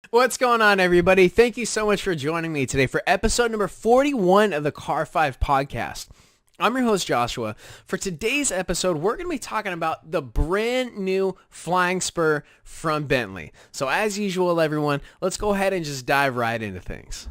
What's going on, everybody? Thank you so much for joining me today for episode number 41 of the Car 5 podcast. I'm your host, Joshua. For today's episode, we're going to be talking about the brand new Flying Spur from Bentley. So as usual, everyone, let's go ahead and just dive right into things.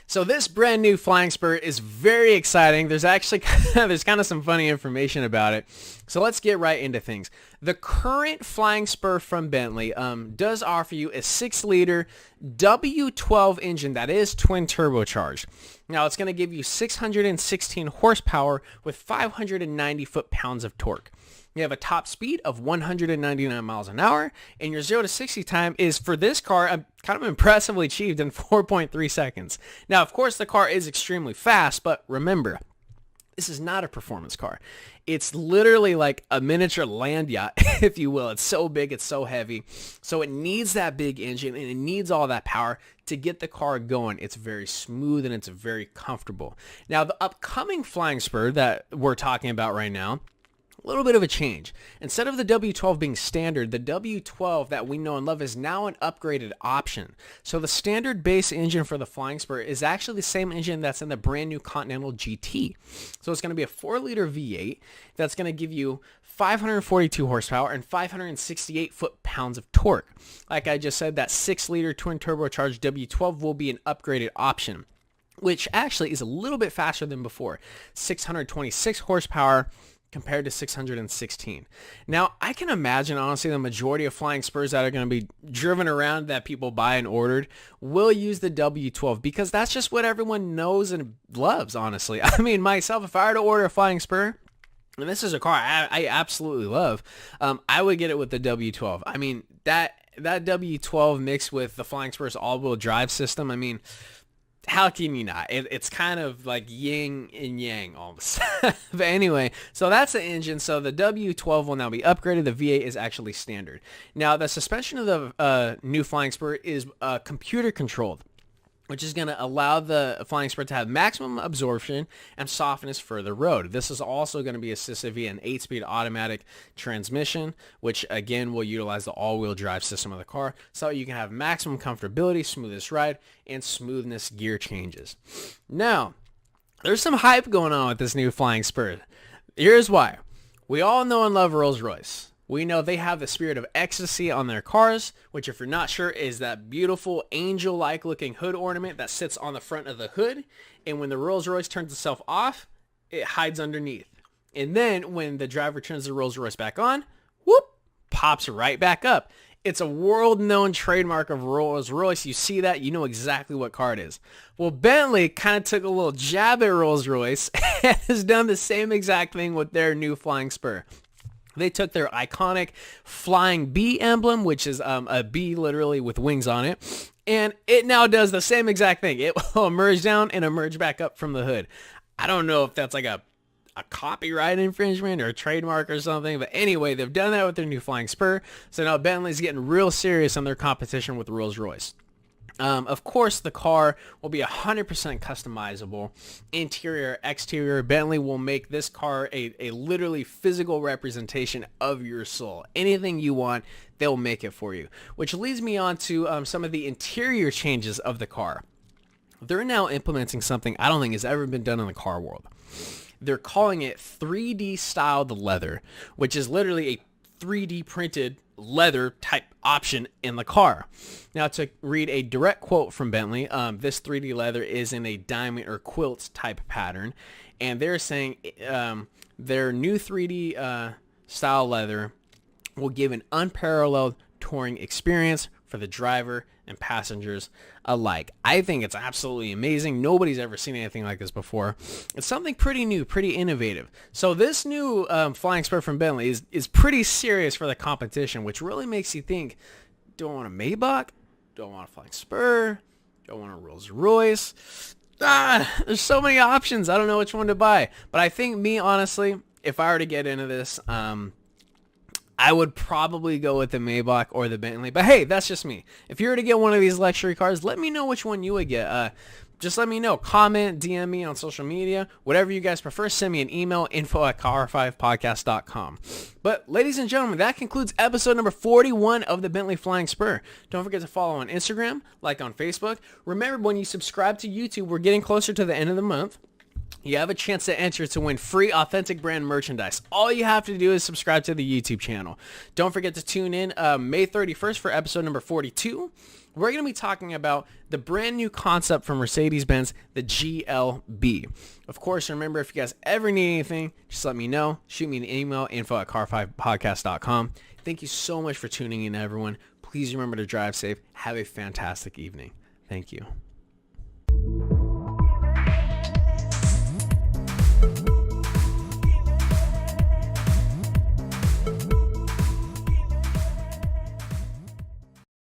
So this brand new Flying Spur is very exciting. There's actually there's kind of some funny information about it. So let's get right into things. The current Flying Spur from Bentley does offer you a 6-liter W12 engine that is twin turbocharged. Now it's going to give you 616 horsepower with 590 foot-pounds of torque. You have a top speed of 199 miles an hour, and your 0 to 60 time is, for this car, kind of impressively achieved in 4.3 seconds. Now, of course, the car is extremely fast, but remember, this is not a performance car. It's literally like a miniature land yacht, if you will. It's so big, it's so heavy. So it needs that big engine, and it needs all that power to get the car going. It's very smooth, and it's very comfortable. Now, the upcoming Flying Spur that we're talking about right now, a little bit of a change. Instead of the W12 being standard, the W12 that we know and love is now an upgraded option. So the standard base engine for the Flying Spur is actually the same engine that's in the brand new Continental GT. So it's going to be a 4-liter V8 that's going to give you 542 horsepower and 568 foot-pounds of torque. Like I just said, that 6-liter twin turbocharged W12 will be an upgraded option, which actually is a little bit faster than before. 626 horsepower compared to 616. Now, I can imagine, honestly, the majority of Flying Spurs that are going to be driven around that people buy and ordered will use the W12 because that's just what everyone knows and loves, honestly. I mean, myself, if I were to order a Flying Spur, and this is a car I absolutely love, I would get it with the W12. I mean, that W12 mixed with the Flying Spur's all-wheel drive system, I mean, how can you not? It's kind of like yin and yang almost. But anyway, so that's the engine. So the W12 will now be upgraded. The V8 is actually standard. Now, the suspension of the new Flying Spur is computer controlled, which is going to allow the Flying Spur to have maximum absorption and softness for the road. This is also going to be assisted via an 8-speed automatic transmission, which again will utilize the all-wheel drive system of the car, so you can have maximum comfortability, smoothest ride, and smoothness gear changes. Now, there's some hype going on with this new Flying Spur. Here's why. We all know and love Rolls Royce. We know they have the Spirit of Ecstasy on their cars, which, if you're not sure, is that beautiful angel-like looking hood ornament that sits on the front of the hood. And when the Rolls Royce turns itself off, it hides underneath. And then when the driver turns the Rolls Royce back on, whoop, pops right back up. It's a world-known trademark of Rolls Royce. You see that, you know exactly what car it is. Well, Bentley kind of took a little jab at Rolls Royce and has done the same exact thing with their new Flying Spur. They took their iconic flying bee emblem, which is a bee literally with wings on it, and it now does the same exact thing. It will emerge down and emerge back up from the hood. I don't know if that's like a copyright infringement or a trademark or something, but anyway, they've done that with their new Flying Spur, so now Bentley's getting real serious on their competition with Rolls-Royce. Of course, the car will be 100% customizable. Interior, exterior, Bentley will make this car a literally physical representation of your soul. Anything you want, they'll make it for you. Which leads me on to some of the interior changes of the car. They're now implementing something I don't think has ever been done in the car world. They're calling it 3D styled leather, which is literally a 3D printed leather type option in the car. Now, to read a direct quote from Bentley, this 3D leather is in a diamond or quilt type pattern, and they're saying their new 3D style leather will give an unparalleled touring experience for the driver and passengers alike. I think it's absolutely amazing. Nobody's ever seen anything like this before. It's something pretty new, pretty innovative. So this new Flying Spur from Bentley is pretty serious for the competition, which really makes you think, do I want a Maybach? Do I want a Flying Spur? Do I want a Rolls Royce? There's so many options. I don't know which one to buy. But I think me, honestly, if I were to get into this, I would probably go with the Maybach or the Bentley. But hey, that's just me. If you were to get one of these luxury cars, let me know which one you would get. Just let me know. Comment, DM me on social media. Whatever you guys prefer, send me an email, info@car5podcast.com. But ladies and gentlemen, that concludes episode number 41 of the Bentley Flying Spur. Don't forget to follow on Instagram, like on Facebook. Remember, when you subscribe to YouTube, we're getting closer to the end of the month. You have a chance to enter to win free authentic brand merchandise. All you have to do is subscribe to the YouTube channel. Don't forget to tune in May 31st for episode number 42. We're going to be talking about the brand new concept from Mercedes-Benz, the GLB. Of course, remember, if you guys ever need anything, just let me know. Shoot me an email, info@car5podcast.com. Thank you so much for tuning in, everyone. Please remember to drive safe. Have a fantastic evening. Thank you.